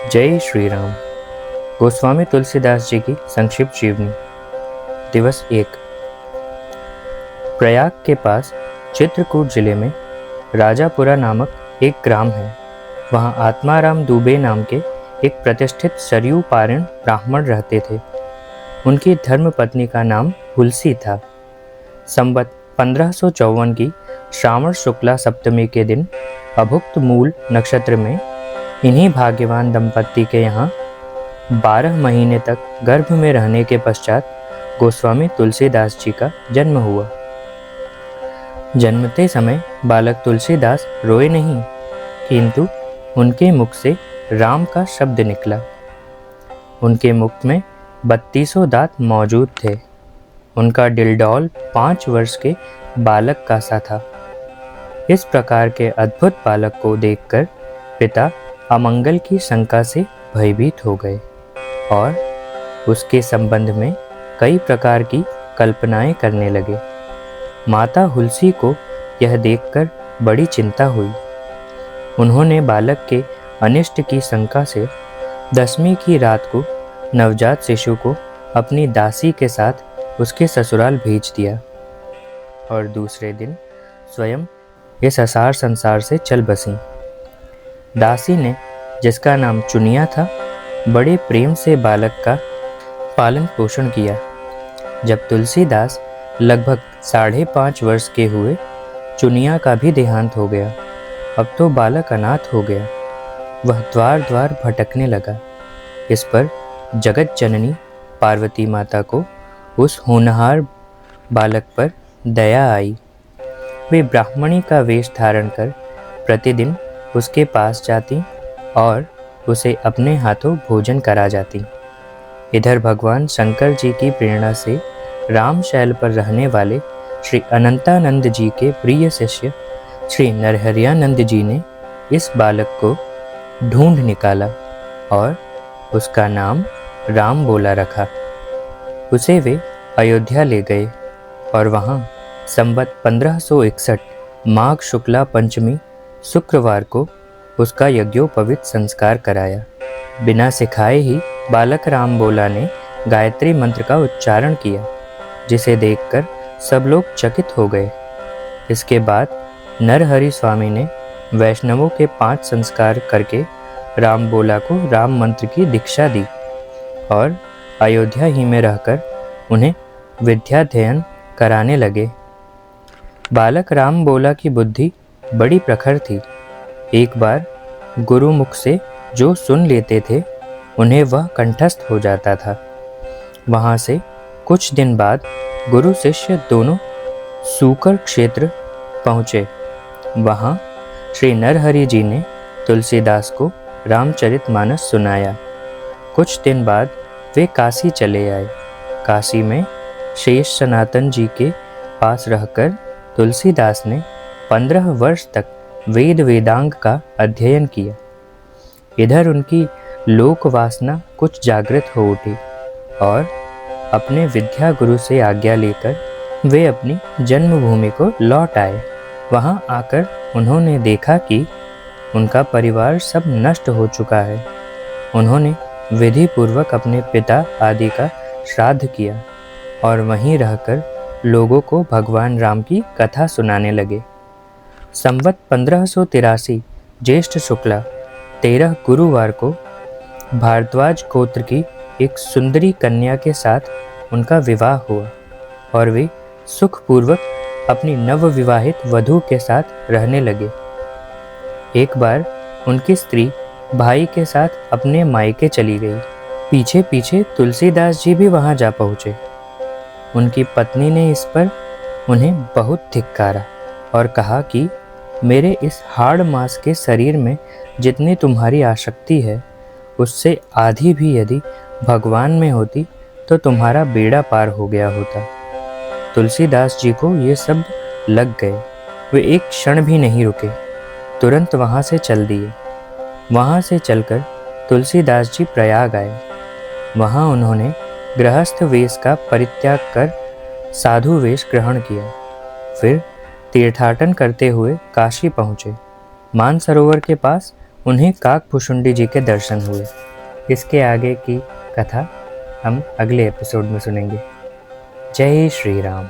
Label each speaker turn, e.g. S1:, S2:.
S1: जय श्री राम। गोस्वामी तुलसीदास जी की संक्षिप्त जीवनी। दिवस 1। प्रयाग के पास चित्रकूट जिले में राजापुरा नामक एक ग्राम है। वहाँ आत्माराम दुबे नाम के एक प्रतिष्ठित सरयू पारण ब्राह्मण रहते थे। उनकी धर्मपत्नी का नाम हुलसी था। संवत 1554 की श्रावण शुक्ला सप्तमी के दिन अभुक्त मूल नक्षत्र में इन्हीं भाग्यवान दंपत्ति के यहाँ 12 महीने तक गर्भ में रहने के पश्चात गोस्वामी तुलसीदास जी का जन्म हुआ। जन्मते समय बालक तुलसीदास रोए नहीं, किंतु उनके मुख से राम का शब्द निकला। उनके मुख में 32 दांत मौजूद थे। उनका डिलडौल 5 वर्ष के बालक का सा था। इस प्रकार के अद्भुत बालक को देखकर पिता अमंगल की शंका से भयभीत हो गए और उसके संबंध में कई प्रकार की कल्पनाएं करने लगे। माता हुलसी को यह देखकर बड़ी चिंता हुई। उन्होंने बालक के अनिष्ट की शंका से 10वीं की रात को नवजात शिशु को अपनी दासी के साथ उसके ससुराल भेज दिया और दूसरे दिन स्वयं इस असार संसार से चल बसी। दासी ने, जिसका नाम चुनिया था, बड़े प्रेम से बालक का पालन पोषण किया। जब तुलसीदास लगभग 5.5 वर्ष के हुए, चुनिया का भी देहांत हो गया। अब तो बालक अनाथ हो गया। वह द्वार द्वार भटकने लगा। इस पर जगत जननी पार्वती माता को उस होनहार बालक पर दया आई। वे ब्राह्मणी का वेश धारण कर प्रतिदिन उसके पास जाती और उसे अपने हाथों भोजन करा जाती। इधर भगवान शंकर जी की प्रेरणा से राम शैल पर रहने वाले श्री अनंतानंद जी के प्रिय शिष्य श्री नरहरियानंद जी ने इस बालक को ढूंढ निकाला और उसका नाम राम बोला रखा। उसे वे अयोध्या ले गए और वहाँ संवत 1561 माघ शुक्ला पंचमी शुक्रवार को उसका यज्ञोपवीत संस्कार कराया। बिना सिखाए ही बालक राम बोला ने गायत्री मंत्र का उच्चारण किया, जिसे देखकर सब लोग चकित हो गए। इसके बाद नरहरि स्वामी ने वैष्णवों के 5 संस्कार करके राम बोला को राम मंत्र की दीक्षा दी और अयोध्या ही में रहकर उन्हें विद्याध्ययन कराने लगे। बालक राम बोला की बुद्धि बड़ी प्रखर थी। एक बार गुरुमुख से जो सुन लेते थे उन्हें वह कंठस्थ हो जाता था। वहाँ से कुछ दिन बाद गुरु शिष्य दोनों सूकर क्षेत्र पहुँचे। वहाँ श्री नरहरि जी ने तुलसीदास को रामचरितमानस सुनाया। कुछ दिन बाद वे काशी चले आए। काशी में शेष सनातन जी के पास रहकर तुलसीदास ने 15 वर्ष तक वेद वेदांग का अध्ययन किया। इधर उनकी लोक वासना कुछ जागृत हो उठी और अपने विद्या गुरु से आज्ञा लेकर वे अपनी जन्मभूमि को लौट आए। वहां आकर उन्होंने देखा कि उनका परिवार सब नष्ट हो चुका है। उन्होंने विधि पूर्वक अपने पिता आदि का श्राद्ध किया और वहीं रहकर लोगों को भगवान राम की कथा सुनाने लगे। संवत 1583 ज्येष्ठ शुक्ला 13 गुरुवार को भारद्वाज गोत्र की एक सुंदरी कन्या के साथ उनका विवाह हुआ और वे सुखपूर्वक अपनी नवविवाहित वधू के साथ रहने लगे। एक बार उनकी स्त्री भाई के साथ अपने मायके चली गई। पीछे पीछे तुलसीदास जी भी वहां जा पहुँचे। उनकी पत्नी ने इस पर उन्हें बहुत धिक्कारा और कहा कि मेरे इस हाड़ मांस के शरीर में जितनी तुम्हारी आसक्ति है, उससे आधी भी यदि भगवान में होती तो तुम्हारा बेड़ा पार हो गया होता। तुलसीदास जी को ये सब लग गए। वे एक क्षण भी नहीं रुके, तुरंत वहाँ से चल दिए। वहाँ से चलकर तुलसीदास जी प्रयाग आए। वहाँ उन्होंने गृहस्थ वेश का परित्याग कर साधु वेश ग्रहण किया। फिर तीर्थाटन करते हुए काशी पहुँचे। मानसरोवर के पास उन्हें काकभुशुंडी जी के दर्शन हुए। इसके आगे की कथा हम अगले एपिसोड में सुनेंगे। जय श्री राम।